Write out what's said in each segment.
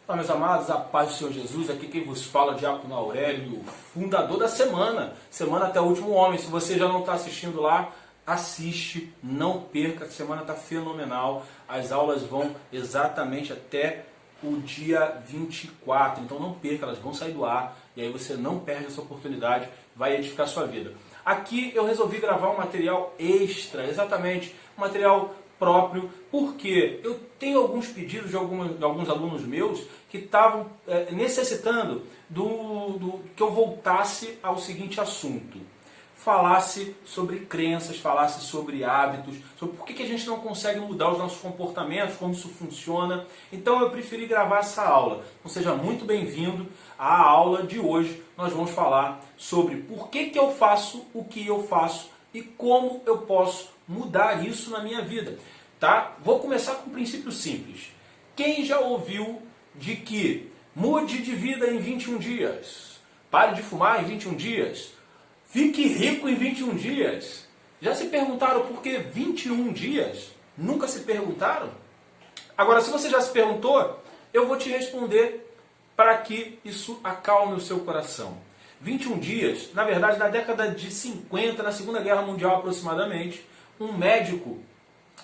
Olá, meus amados, a paz do Senhor Jesus, aqui quem vos fala é o Diácono Aurélio, fundador da Semana até o Último Homem. Se você já não está assistindo lá, assiste, não perca, a semana está fenomenal. As aulas vão exatamente até o dia 24, então não perca, elas vão sair do ar, e aí você não perde essa oportunidade, vai edificar a sua vida. Aqui eu resolvi gravar um material extra, exatamente, um material próprio, porque eu tenho alguns pedidos de alguns alunos meus que estavam necessitando que eu voltasse ao seguinte assunto. Falasse sobre crenças, falasse sobre hábitos, sobre por que a gente não consegue mudar os nossos comportamentos, como isso funciona. Então eu preferi gravar essa aula. Então seja muito bem-vindo à aula de hoje. Nós vamos falar sobre por que eu faço o que eu faço e como eu posso mudar isso na minha vida. Tá? Vou começar com um princípio simples. Quem já ouviu de que mude de vida em 21 dias? Pare de fumar em 21 dias? Fique rico em 21 dias. Já se perguntaram por que 21 dias? Nunca se perguntaram? Agora, se você já se perguntou, eu vou te responder para que isso acalme o seu coração. 21 dias, na verdade, na década de 50, na Segunda Guerra Mundial aproximadamente, um médico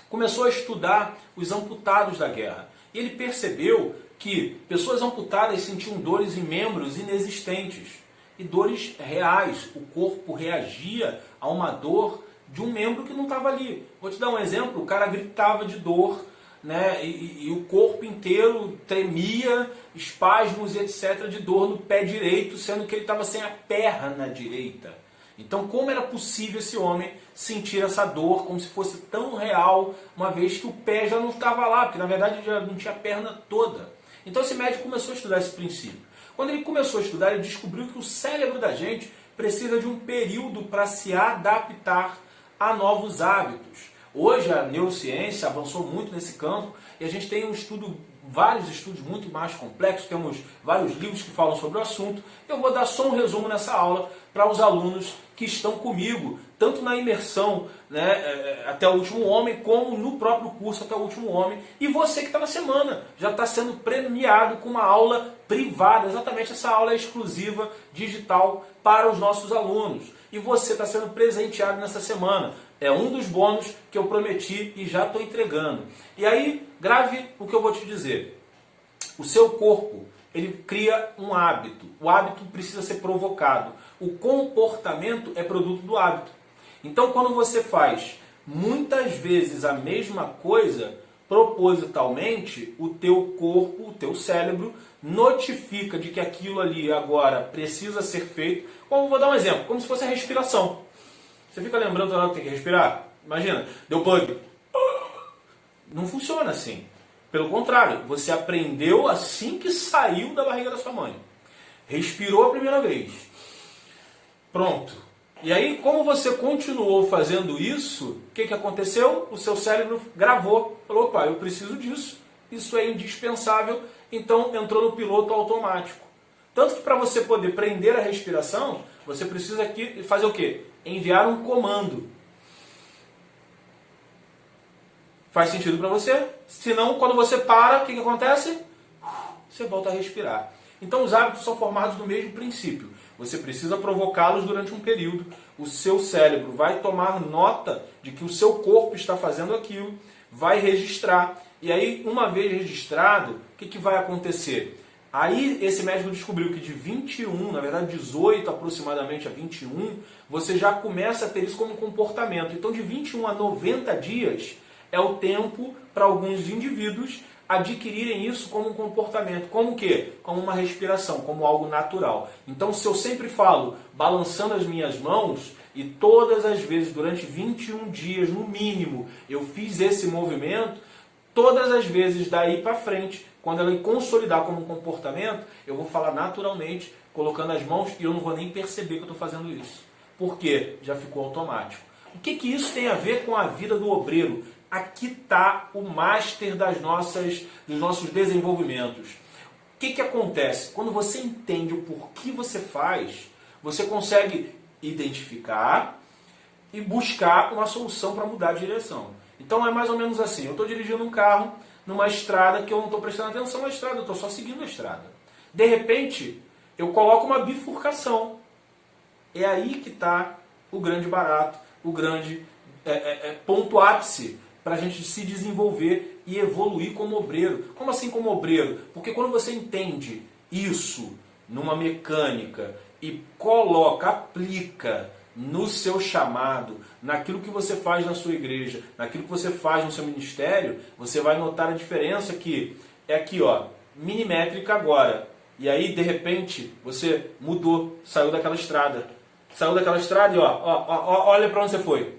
começou a estudar os amputados da guerra. E ele percebeu que pessoas amputadas sentiam dores em membros inexistentes. E dores reais. O corpo reagia a uma dor de um membro que não estava ali. Vou te dar um exemplo. O cara gritava de dor, né? E o corpo inteiro tremia, espasmos, etc. de dor no pé direito, sendo que ele estava sem a perna direita. Então, como era possível esse homem sentir essa dor como se fosse tão real, uma vez que o pé já não estava lá, porque na verdade já não tinha a perna toda. Então esse médico começou a estudar esse princípio. Quando ele começou a estudar, ele descobriu que o cérebro da gente precisa de um período para se adaptar a novos hábitos. Hoje a neurociência avançou muito nesse campo e a gente tem vários estudos muito mais complexos, temos vários livros que falam sobre o assunto. Eu vou dar só um resumo nessa aula para os alunos que estão comigo, tanto na imersão, né, até o último homem, como no próprio curso até o último homem. E você que está na semana, já está sendo premiado com uma aula privada. Exatamente, essa aula é exclusiva, digital, para os nossos alunos. E você está sendo presenteado nessa semana. É um dos bônus que eu prometi e já estou entregando. E aí, grave o que eu vou te dizer. O seu corpo, ele cria um hábito. O hábito precisa ser provocado. O comportamento é produto do hábito. Então, quando você faz muitas vezes a mesma coisa, propositalmente, o teu corpo, o teu cérebro, notifica de que aquilo ali agora precisa ser feito. Vou dar um exemplo, como se fosse a respiração. Você fica lembrando que tem que respirar? Imagina, deu bug. Não funciona assim. Pelo contrário, você aprendeu assim que saiu da barriga da sua mãe. Respirou a primeira vez. Pronto. E aí, como você continuou fazendo isso, o que aconteceu? O seu cérebro gravou. Falou, opa, eu preciso disso. Isso é indispensável. Então, entrou no piloto automático. Tanto que para você poder prender a respiração, você precisa aqui fazer o quê? Enviar um comando. Faz sentido para você? Senão, quando você para, o que acontece? Você volta a respirar. Então, os hábitos são formados do mesmo princípio. Você precisa provocá-los durante um período. O seu cérebro vai tomar nota de que o seu corpo está fazendo aquilo, vai registrar. E aí, uma vez registrado, o que vai acontecer? Aí esse médico descobriu que de 21, na verdade 18 aproximadamente a 21, você já começa a ter isso como comportamento. Então de 21 a 90 dias é o tempo para alguns indivíduos adquirirem isso como um comportamento. Como o quê? Como uma respiração, como algo natural. Então se eu sempre falo, balançando as minhas mãos, e todas as vezes durante 21 dias no mínimo eu fiz esse movimento, todas as vezes daí para frente, quando ela consolidar como um comportamento, eu vou falar naturalmente, colocando as mãos, e eu não vou nem perceber que eu estou fazendo isso. Por quê? Já ficou automático. O que isso tem a ver com a vida do obreiro? Aqui está o master dos nossos desenvolvimentos. O que acontece? Quando você entende o porquê você faz, você consegue identificar e buscar uma solução para mudar a direção. Então é mais ou menos assim, eu estou dirigindo um carro, numa estrada que eu não estou prestando atenção na estrada, eu estou só seguindo a estrada. De repente, eu coloco uma bifurcação. É aí que está o grande barato, o grande ponto ápice para a gente se desenvolver e evoluir como obreiro. Como assim como obreiro? Porque quando você entende isso numa mecânica e coloca, aplica no seu chamado, naquilo que você faz na sua igreja, naquilo que você faz no seu ministério, você vai notar a diferença que é aqui, ó, milimétrica agora. E aí, de repente, você mudou, saiu daquela estrada. Saiu daquela estrada e olha para onde você foi.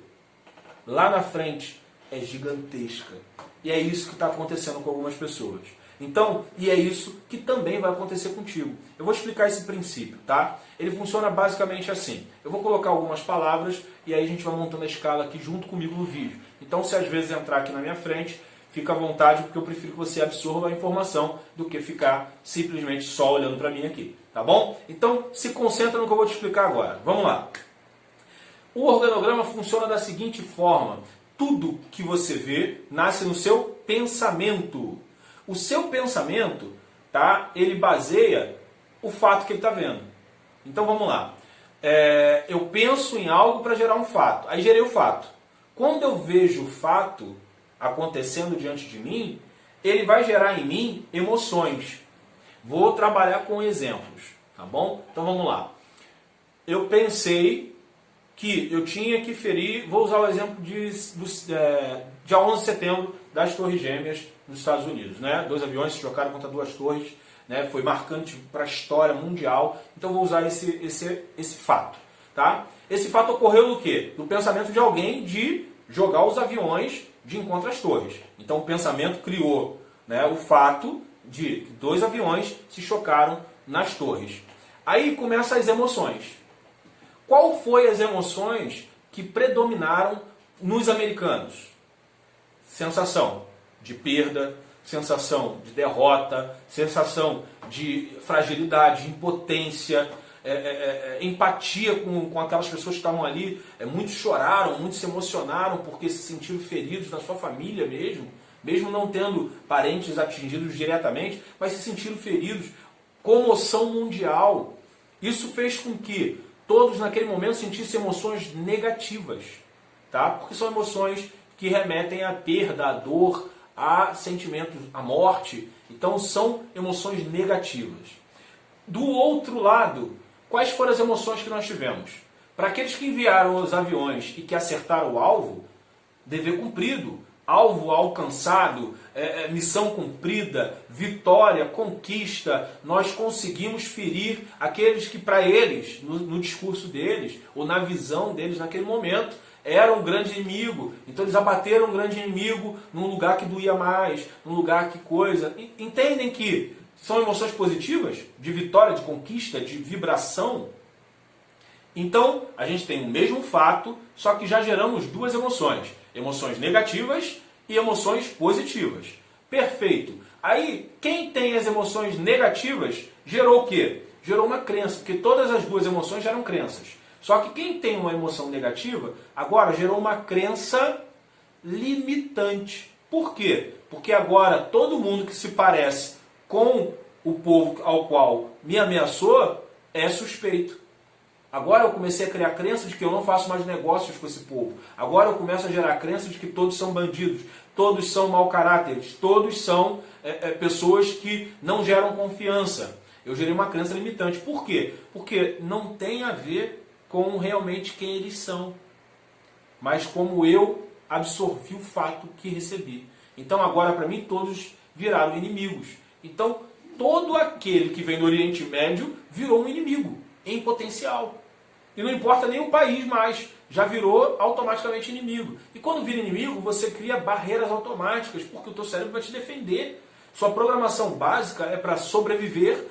Lá na frente é gigantesca. E é isso que está acontecendo com algumas pessoas. Então, e é isso que também vai acontecer contigo. Eu vou explicar esse princípio, tá? Ele funciona basicamente assim. Eu vou colocar algumas palavras e aí a gente vai montando a escala aqui junto comigo no vídeo. Então, se às vezes entrar aqui na minha frente, fica à vontade, porque eu prefiro que você absorva a informação do que ficar simplesmente só olhando para mim aqui, tá bom? Então, se concentra no que eu vou te explicar agora. Vamos lá. O organograma funciona da seguinte forma. Tudo que você vê nasce no seu pensamento. O seu pensamento, tá? Ele baseia o fato que ele está vendo. Então vamos lá. Eu penso em algo para gerar um fato. Aí gerei o fato. Quando eu vejo o fato acontecendo diante de mim, ele vai gerar em mim emoções. Vou trabalhar com exemplos, tá bom? Então vamos lá. Eu pensei que eu tinha que ferir, vou usar o exemplo dia 11 de setembro das Torres Gêmeas nos Estados Unidos, né? 2 aviões se chocaram contra 2 torres, né? Foi marcante para a história mundial. Então vou usar esse fato, tá? Esse fato ocorreu do quê? Do pensamento de alguém de jogar os aviões de encontro às torres. Então o pensamento criou, né, o fato de que 2 aviões se chocaram nas torres. Aí começam as emoções. Qual foi as emoções que predominaram nos americanos? Sensação de perda, sensação de derrota, sensação de fragilidade, impotência, empatia com aquelas pessoas que estavam ali. Muitos choraram, muitos se emocionaram porque se sentiram feridos na sua família mesmo não tendo parentes atingidos diretamente, mas se sentiram feridos. Comoção mundial. Isso fez com que todos naquele momento sentissem emoções negativas, tá? Porque são emoções que remetem à perda, à dor, a sentimentos, à morte. Então são emoções negativas. Do outro lado, quais foram as emoções que nós tivemos? Para aqueles que enviaram os aviões e que acertaram o alvo, dever cumprido, alvo alcançado, missão cumprida, vitória, conquista, nós conseguimos ferir aqueles que para eles, no discurso deles, ou na visão deles naquele momento, era um grande inimigo. Então eles abateram um grande inimigo num lugar que doía mais, num lugar que coisa. Entendem que são emoções positivas, de vitória, de conquista, de vibração? Então, a gente tem o mesmo fato, só que já geramos 2 emoções. Emoções negativas e emoções positivas. Perfeito. Aí, quem tem as emoções negativas, gerou o quê? Gerou uma crença, porque todas as 2 emoções geram crenças. Só que quem tem uma emoção negativa, agora gerou uma crença limitante. Por quê? Porque agora todo mundo que se parece com o povo ao qual me ameaçou é suspeito. Agora eu comecei a criar crença de que eu não faço mais negócios com esse povo. Agora eu começo a gerar crença de que todos são bandidos, todos são mau caráteres, todos são pessoas que não geram confiança. Eu gerei uma crença limitante. Por quê? Porque não tem a ver com realmente quem eles são, mas como eu absorvi o fato que recebi. Então agora para mim todos viraram inimigos. Então todo aquele que vem do Oriente Médio virou um inimigo em potencial. E não importa nem o país mais, já virou automaticamente inimigo. E quando vira inimigo, você cria barreiras automáticas, porque o teu cérebro vai te defender. Sua programação básica é para sobreviver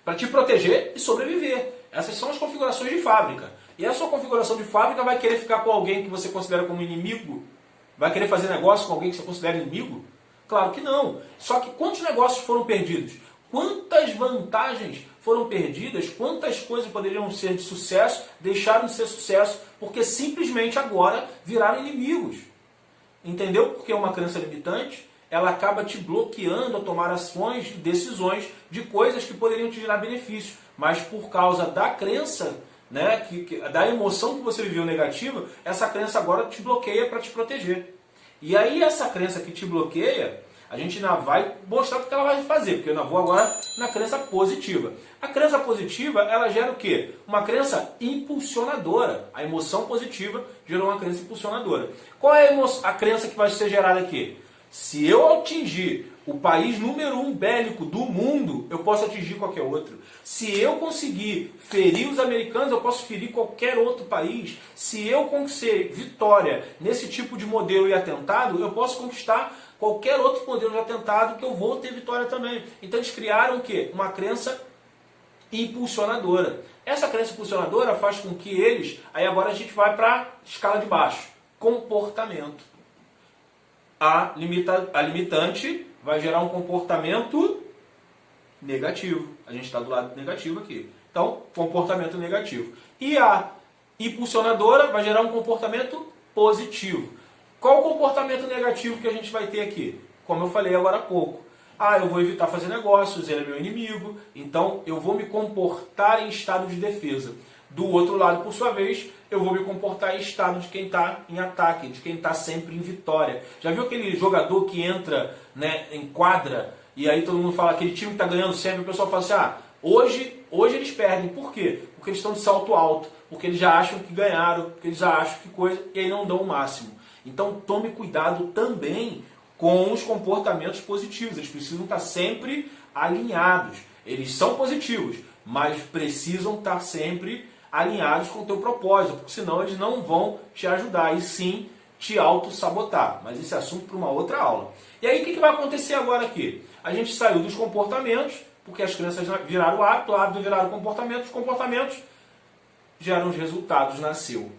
para te proteger e sobreviver. Essas são as configurações de fábrica. E a sua configuração de fábrica vai querer ficar com alguém que você considera como inimigo? Vai querer fazer negócio com alguém que você considera inimigo? Claro que não. Só que quantos negócios foram perdidos? Quantas vantagens foram perdidas? Quantas coisas poderiam ser de sucesso, deixaram de ser sucesso, porque simplesmente agora viraram inimigos. Entendeu? Porque é uma crença limitante, ela acaba te bloqueando a tomar ações, decisões de coisas que poderiam te gerar benefício. Mas por causa da crença, né, da emoção que você viveu negativa, essa crença agora te bloqueia para te proteger. E aí essa crença que te bloqueia, a gente ainda vai mostrar o que ela vai fazer, porque eu ainda vou agora na crença positiva. A crença positiva, ela gera o quê? Uma crença impulsionadora. A emoção positiva gerou uma crença impulsionadora. Qual é a crença que vai ser gerada aqui? Se eu atingir o país número 1 bélico do mundo, eu posso atingir qualquer outro. Se eu conseguir ferir os americanos, eu posso ferir qualquer outro país. Se eu conseguir vitória nesse tipo de modelo e atentado, eu posso conquistar qualquer outro modelo de atentado que eu vou ter vitória também. Então eles criaram o quê? Uma crença impulsionadora. Essa crença impulsionadora faz com que eles... Aí agora a gente vai para a escala de baixo. Comportamento. A limitante vai gerar um comportamento negativo. A gente está do lado negativo aqui. Então, comportamento negativo. E a impulsionadora vai gerar um comportamento positivo. Qual o comportamento negativo que a gente vai ter aqui? Como eu falei agora há pouco. Eu vou evitar fazer negócios, ele é meu inimigo, então eu vou me comportar em estado de defesa. Do outro lado, por sua vez, eu vou me comportar em estado de quem está em ataque, de quem está sempre em vitória. Já viu aquele jogador que entra, né, em quadra e aí todo mundo fala aquele time que está ganhando sempre, o pessoal fala assim, hoje eles perdem. Por quê? Porque eles estão de salto alto, porque eles já acham que ganharam, porque eles já acham que coisa, e aí não dão o máximo. Então tome cuidado também com os comportamentos positivos, eles precisam estar sempre alinhados. Eles são positivos, mas precisam estar sempre alinhados com o teu propósito, porque senão eles não vão te ajudar, e sim te auto-sabotar. Mas esse é assunto para uma outra aula. E aí o que vai acontecer agora aqui? A gente saiu dos comportamentos, porque as crenças viraram o hábito viraram comportamento, os comportamentos geram os resultados, nasceu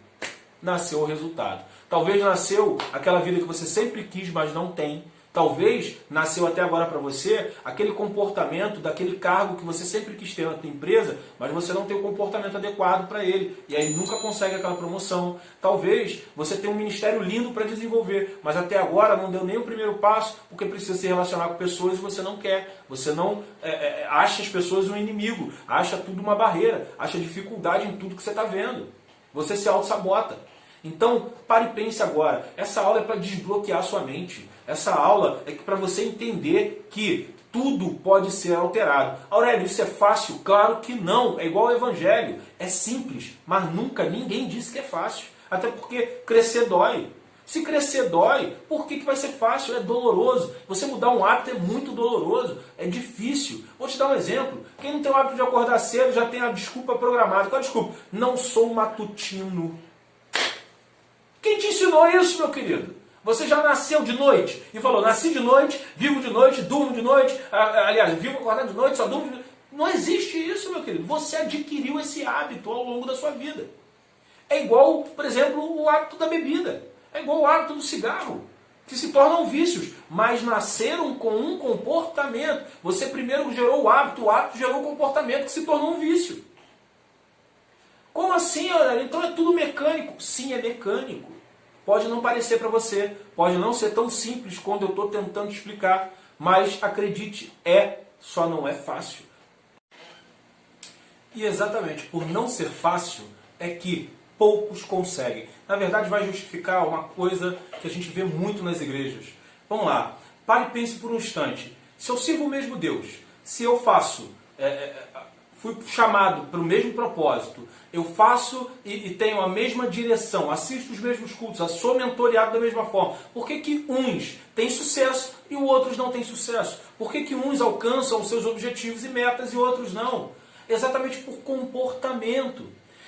o resultado. Talvez nasceu aquela vida que você sempre quis, mas não tem. Talvez nasceu até agora para você aquele comportamento daquele cargo que você sempre quis ter na tua empresa, mas você não tem o comportamento adequado para ele. E aí nunca consegue aquela promoção. Talvez você tenha um ministério lindo para desenvolver, mas até agora não deu nem o primeiro passo, porque precisa se relacionar com pessoas e você não quer. Você não acha as pessoas um inimigo, acha tudo uma barreira, acha dificuldade em tudo que você está vendo. Você se auto-sabota. Então, pare e pense agora. Essa aula é para desbloquear sua mente. Essa aula é para você entender que tudo pode ser alterado. Aurélio, isso é fácil? Claro que não. É igual ao Evangelho. É simples, mas nunca ninguém disse que é fácil. Até porque crescer dói. Se crescer dói, por que vai ser fácil? É doloroso. Você mudar um hábito é muito doloroso. É difícil. Vou te dar um exemplo. Quem não tem o hábito de acordar cedo já tem a desculpa programada. Qual a desculpa? Não sou matutino. Quem te ensinou isso, meu querido? Você já nasceu de noite e falou, nasci de noite, vivo de noite, durmo de noite, aliás, vivo acordado de noite, só durmo de noite. Não existe isso, meu querido. Você adquiriu esse hábito ao longo da sua vida. É igual, por exemplo, o hábito da bebida. É igual o hábito do cigarro, que se tornam vícios, mas nasceram com um comportamento. Você primeiro gerou o hábito gerou o comportamento que se tornou um vício. Como assim, Aurélio? Então é tudo mecânico? Sim, é mecânico. Pode não parecer para você, pode não ser tão simples quando eu estou tentando explicar, mas acredite, só não é fácil. E exatamente por não ser fácil é que poucos conseguem. Na verdade vai justificar uma coisa que a gente vê muito nas igrejas. Vamos lá, pare e pense por um instante. Se eu sirvo o mesmo Deus, se eu faço... fui chamado para o mesmo propósito, eu faço e tenho a mesma direção, assisto os mesmos cultos, sou mentoreado da mesma forma. Por que uns têm sucesso e outros não têm sucesso? Por que uns alcançam os seus objetivos e metas e outros não? Exatamente por comportamento.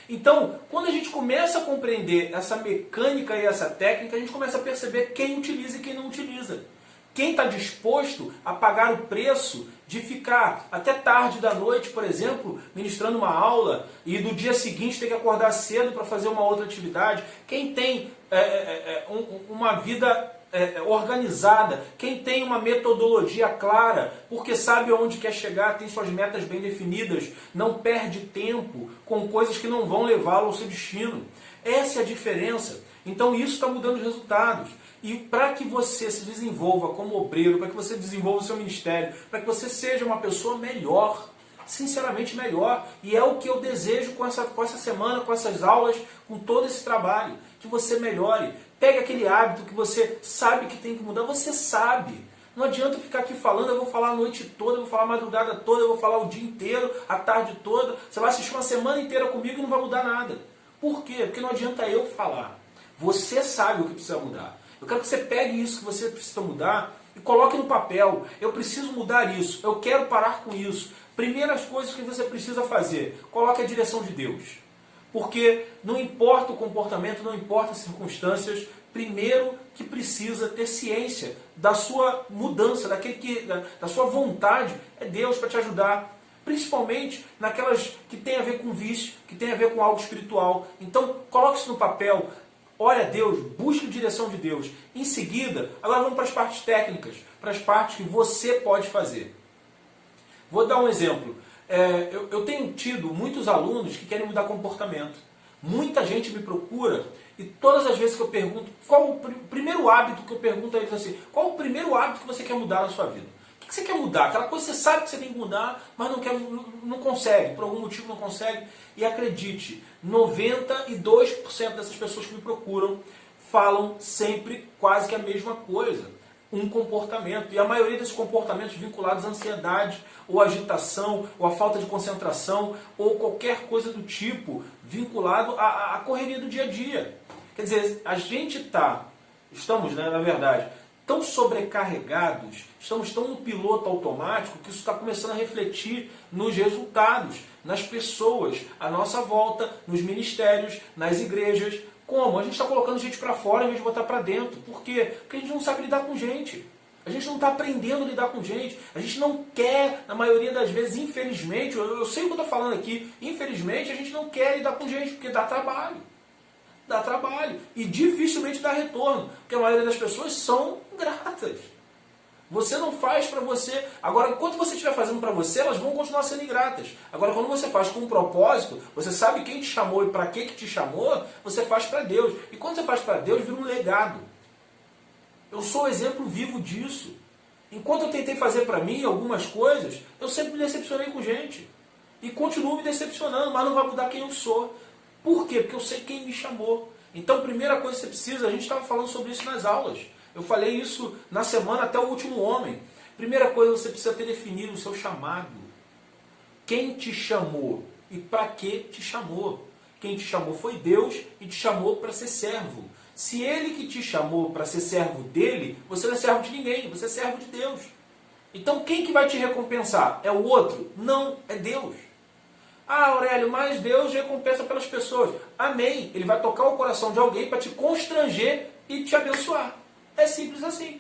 Então, quando a gente começa a compreender essa mecânica e essa técnica, a gente começa a perceber quem utiliza e quem não utiliza. Quem está disposto a pagar o preço de ficar até tarde da noite, por exemplo, ministrando uma aula e no dia seguinte ter que acordar cedo para fazer uma outra atividade. Quem tem uma vida organizada, quem tem uma metodologia clara, porque sabe aonde quer chegar, tem suas metas bem definidas, não perde tempo com coisas que não vão levá-lo ao seu destino. Essa é a diferença. Então isso está mudando os resultados. E para que você se desenvolva como obreiro, para que você desenvolva o seu ministério, para que você seja uma pessoa melhor, sinceramente melhor. E é o que eu desejo com essa semana, com essas aulas, com todo esse trabalho. Que você melhore. Pegue aquele hábito que você sabe que tem que mudar, você sabe. Não adianta ficar aqui falando, eu vou falar a noite toda, eu vou falar a madrugada toda, eu vou falar o dia inteiro, a tarde toda. Você vai assistir uma semana inteira comigo e não vai mudar nada. Por quê? Porque não adianta eu falar. Você sabe o que precisa mudar. Eu quero que você pegue isso que você precisa mudar e coloque no papel. Eu preciso mudar isso, eu quero parar com isso. Primeiras coisas que você precisa fazer, coloque a direção de Deus. Porque não importa o comportamento, não importa as circunstâncias, primeiro que precisa ter ciência da sua mudança, da sua vontade, é Deus para te ajudar. Principalmente naquelas que tem a ver com vício, que tem a ver com algo espiritual. Então, coloque isso no papel, ore a Deus, busque a direção de Deus. Em seguida, agora vamos para as partes técnicas, para as partes que você pode fazer. Vou dar um exemplo. Eu tenho tido muitos alunos que querem mudar comportamento. Muita gente me procura e todas as vezes que eu pergunto, qual o primeiro hábito que eu pergunto a eles assim, qual o primeiro hábito que você quer mudar na sua vida? O que você quer mudar? Aquela coisa que você sabe que você tem que mudar, mas não consegue, por algum motivo não consegue. E acredite, 92% dessas pessoas que me procuram falam sempre quase que a mesma coisa. Um comportamento. E a maioria desses comportamentos vinculados à ansiedade, ou agitação, ou à falta de concentração, ou qualquer coisa do tipo vinculado à correria do dia a dia. Quer dizer, a gente estamos, na verdade, tão sobrecarregados, estamos tão no piloto automático que isso está começando a refletir nos resultados, nas pessoas à nossa volta, nos ministérios, nas igrejas. Como? A gente está colocando gente para fora em vez de botar para dentro. Por quê? Porque a gente não sabe lidar com gente. A gente não está aprendendo a lidar com gente. A gente não quer, na maioria das vezes, infelizmente, eu sei o que eu estou falando aqui, infelizmente a gente não quer lidar com gente, porque dá trabalho. Dá trabalho. E dificilmente dá retorno. Porque a maioria das pessoas são ingratas. Você não faz para você. Agora, enquanto você estiver fazendo para você, elas vão continuar sendo ingratas. Agora, quando você faz com um propósito, você sabe quem te chamou e para que te chamou, você faz para Deus. E quando você faz para Deus, vira um legado. Eu sou o exemplo vivo disso. Enquanto eu tentei fazer para mim algumas coisas, eu sempre me decepcionei com gente. E continuo me decepcionando, mas não vai mudar quem eu sou. Por quê? Porque eu sei quem me chamou. Então, primeira coisa que você precisa, a gente estava falando sobre isso nas aulas. Eu falei isso na semana até o último homem. Primeira coisa, você precisa ter definido o seu chamado. Quem te chamou e para que te chamou? Quem te chamou foi Deus e te chamou para ser servo. Se Ele que te chamou para ser servo dele, você não é servo de ninguém, você é servo de Deus. Então quem que vai te recompensar? É o outro? Não, é Deus. Ah, Aurélio, mas Deus recompensa pelas pessoas. Amém. Ele vai tocar o coração de alguém para te constranger e te abençoar. É simples assim.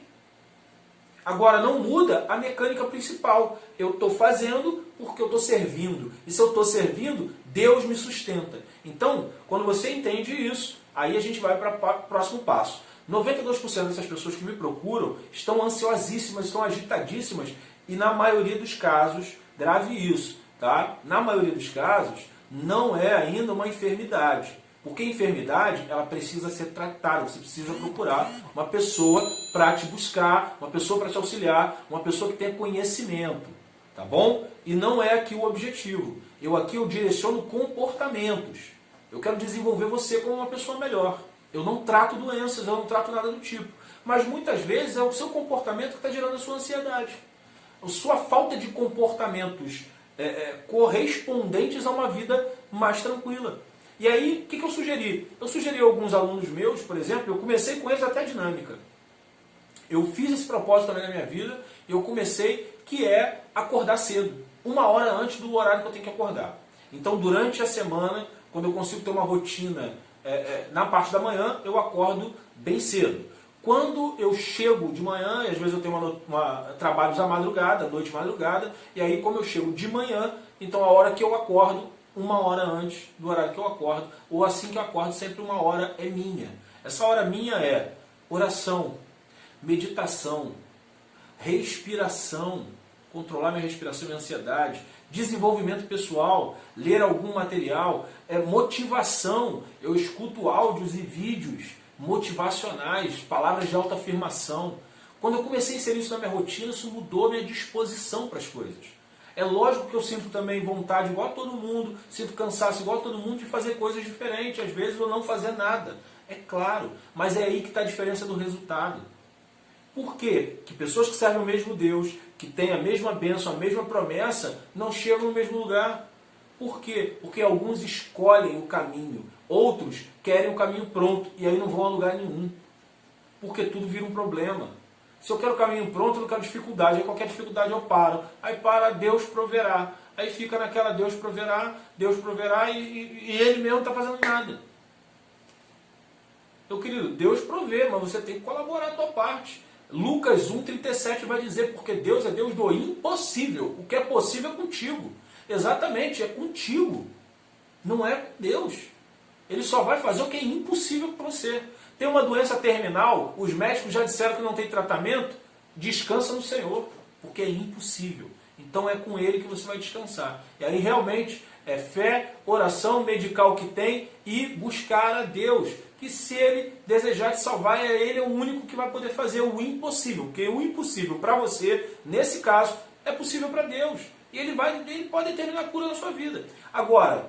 Agora, não muda a mecânica principal. Eu estou fazendo porque eu estou servindo. E se eu estou servindo, Deus me sustenta. Então, quando você entende isso, aí a gente vai para o próximo passo. 92% dessas pessoas que me procuram estão ansiosíssimas, estão agitadíssimas. E na maioria dos casos, grave isso, tá? Na maioria dos casos, não é ainda uma enfermidade. Porque a enfermidade, ela precisa ser tratada, você precisa procurar uma pessoa para te buscar, uma pessoa para te auxiliar, uma pessoa que tenha conhecimento, tá bom? E não é aqui o objetivo. Eu direciono comportamentos. Eu quero desenvolver você como uma pessoa melhor. Eu não trato doenças, eu não trato nada do tipo. Mas muitas vezes é o seu comportamento que está gerando a sua ansiedade. A sua falta de comportamentos correspondentes a uma vida mais tranquila. E aí, o que eu sugeri? Eu sugeri a alguns alunos meus, por exemplo, eu comecei com eles até a dinâmica. Eu fiz esse propósito também na minha vida, e eu comecei, que é acordar cedo, 1 hora antes do horário que eu tenho que acordar. Então, durante a semana, quando eu consigo ter uma rotina na parte da manhã, eu acordo bem cedo. Quando eu chego de manhã, e às vezes eu tenho trabalhos à madrugada, à noite madrugada, e aí como eu chego de manhã, então a hora que eu acordo, 1 hora antes do horário que eu acordo, ou assim que eu acordo, sempre 1 hora é minha. Essa hora minha é oração, meditação, respiração, controlar minha respiração e ansiedade, desenvolvimento pessoal, ler algum material, motivação, eu escuto áudios e vídeos motivacionais, palavras de autoafirmação. Quando eu comecei a inserir isso na minha rotina, isso mudou minha disposição para as coisas. É lógico que eu sinto também vontade, igual a todo mundo, sinto cansaço igual a todo mundo de fazer coisas diferentes, às vezes eu não fazer nada. É claro, mas é aí que está a diferença do resultado. Por quê? Que pessoas que servem o mesmo Deus, que têm a mesma bênção, a mesma promessa, não chegam no mesmo lugar. Por quê? Porque alguns escolhem o caminho, outros querem o caminho pronto e aí não vão a lugar nenhum. Porque tudo vira um problema. Se eu quero o caminho pronto, eu não quero dificuldade. Aí qualquer dificuldade eu paro. Aí para, Deus proverá. Aí fica naquela Deus proverá e Ele mesmo não está fazendo nada. Meu querido, Deus provê, mas você tem que colaborar a tua parte. Lucas 1,37 vai dizer, porque Deus é Deus do impossível. O que é possível é contigo. Exatamente, é contigo. Não é com Deus. Ele só vai fazer o que é impossível para você. Tem uma doença terminal, os médicos já disseram que não tem tratamento, descansa no Senhor, porque é impossível. Então é com Ele que você vai descansar. E aí realmente é fé, oração, medicar o que tem e buscar a Deus. Que se Ele desejar te salvar, Ele é o único que vai poder fazer o impossível. Porque o impossível para você, nesse caso, é possível para Deus. E Ele pode determinar a cura na sua vida. Agora,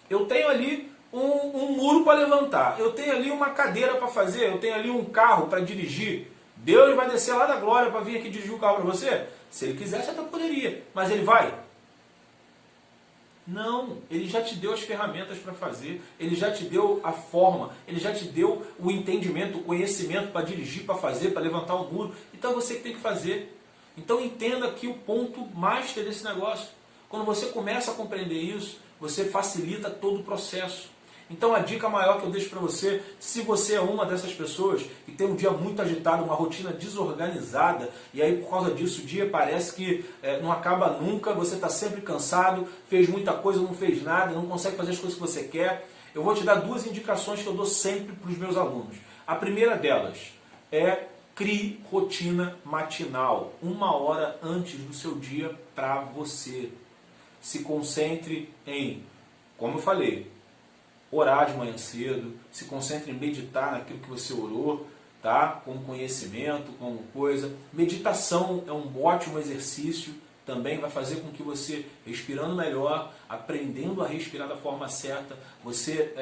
eu tenho ali um muro para levantar, eu tenho ali uma cadeira para fazer, eu tenho ali um carro para dirigir. Deus vai descer lá da glória para vir aqui dirigir o carro para você? Se Ele quisesse, até poderia. Mas Ele vai? Não, Ele já te deu as ferramentas para fazer, Ele já te deu a forma, Ele já te deu o entendimento, o conhecimento para dirigir, para fazer, para levantar o muro. Então é você que tem que fazer. Então entenda aqui o ponto master desse negócio. Quando você começa a compreender isso, você facilita todo o processo. Então a dica maior que eu deixo para você, se você é uma dessas pessoas que tem um dia muito agitado, uma rotina desorganizada, e aí por causa disso o dia parece que não acaba nunca, você está sempre cansado, fez muita coisa, não fez nada, não consegue fazer as coisas que você quer, eu vou te dar duas indicações que eu dou sempre para os meus alunos. A primeira delas é: crie rotina matinal, 1 hora antes do seu dia para você. Se concentre em, como eu falei, orar de manhã cedo, se concentre em meditar naquilo que você orou, tá? Com conhecimento, com coisa. Meditação é um ótimo exercício, também vai fazer com que você, respirando melhor, aprendendo a respirar da forma certa, você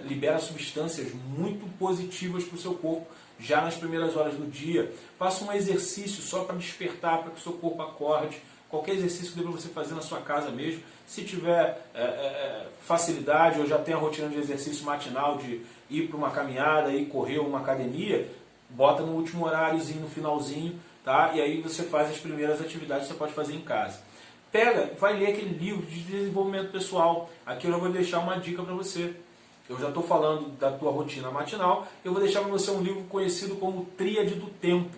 libera substâncias muito positivas para o seu corpo, já nas primeiras horas do dia. Faça um exercício só para despertar, para que o seu corpo acorde. Qualquer exercício que dê para você fazer na sua casa mesmo. Se tiver facilidade, ou já tem a rotina de exercício matinal de ir para uma caminhada, ir correr uma academia, bota no último horáriozinho, no finalzinho, tá? E aí você faz as primeiras atividades que você pode fazer em casa. Pega, vai ler aquele livro de desenvolvimento pessoal. Aqui eu já vou deixar uma dica para você. Eu já estou falando da tua rotina matinal, eu vou deixar para você um livro conhecido como Tríade do Tempo.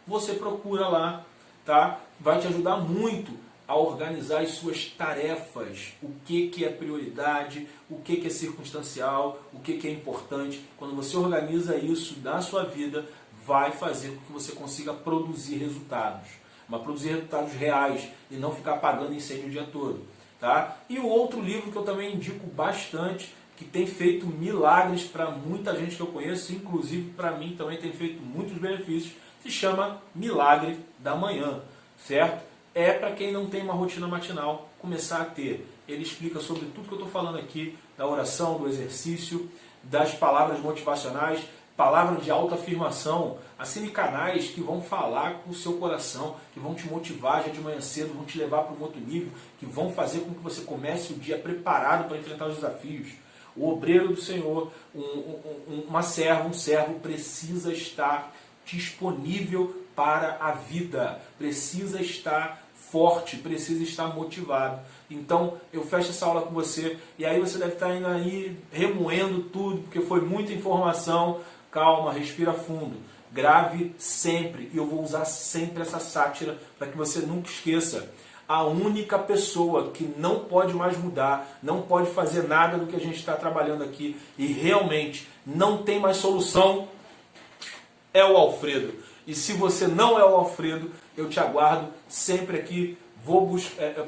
Você procura lá, tá? Vai te ajudar muito a organizar as suas tarefas, o que é prioridade, o que é circunstancial, o que é importante. Quando você organiza isso na sua vida, vai fazer com que você consiga produzir resultados, mas produzir resultados reais e não ficar apagando incêndio o dia todo, tá? E o outro livro que eu também indico bastante, que tem feito milagres para muita gente que eu conheço, inclusive para mim também tem feito muitos benefícios, se chama Milagre da Manhã, certo? É para quem não tem uma rotina matinal começar a ter. Ele explica sobre tudo que eu estou falando aqui, da oração, do exercício, das palavras motivacionais, palavras de autoafirmação. Assine canais que vão falar com o seu coração, que vão te motivar já de manhã cedo, vão te levar para um outro nível, que vão fazer com que você comece o dia preparado para enfrentar os desafios. O obreiro do Senhor, um servo precisa estar disponível para a vida, precisa estar forte, precisa estar motivado. Então eu fecho essa aula com você e aí você deve estar indo aí remoendo tudo, porque foi muita informação. Calma, respira fundo, grave sempre, e eu vou usar sempre essa sátira para que você nunca esqueça. A única pessoa que não pode mais mudar, não pode fazer nada do que a gente está trabalhando aqui e realmente não tem mais solução é o Alfredo. E se você não é o Alfredo, eu te aguardo sempre aqui.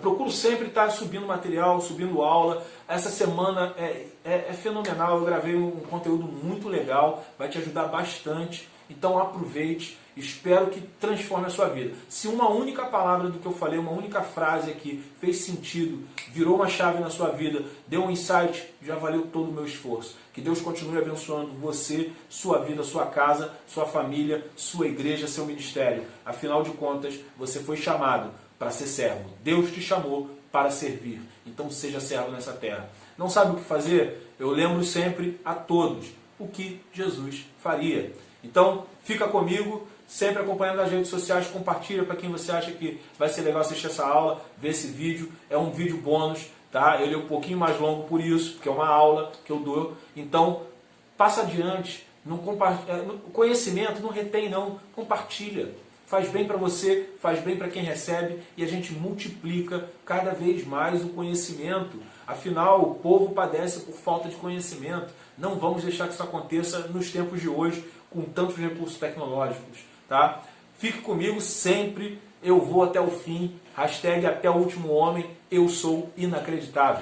procuro sempre estar subindo material, subindo aula. Essa semana é fenomenal, eu gravei um conteúdo muito legal, vai te ajudar bastante. Então aproveite, espero que transforme a sua vida. Se uma única palavra do que eu falei, uma única frase aqui fez sentido, virou uma chave na sua vida, deu um insight, já valeu todo o meu esforço. Que Deus continue abençoando você, sua vida, sua casa, sua família, sua igreja, seu ministério. Afinal de contas, você foi chamado para ser servo. Deus te chamou para servir. Então seja servo nessa terra. Não sabe o que fazer? Eu lembro sempre a todos o que Jesus faria. Então, fica comigo, sempre acompanhando nas redes sociais, compartilha para quem você acha que vai ser legal assistir essa aula, ver esse vídeo. É um vídeo bônus, tá? Ele é um pouquinho mais longo por isso, porque é uma aula que eu dou. Então, passa adiante. Conhecimento não retém não, compartilha. Faz bem para você, faz bem para quem recebe e a gente multiplica cada vez mais o conhecimento. Afinal, o povo padece por falta de conhecimento. Não vamos deixar que isso aconteça nos tempos de hoje, com tantos recursos tecnológicos. Tá? Fique comigo sempre, eu vou até o fim. Hashtag até o último homem, eu sou inacreditável.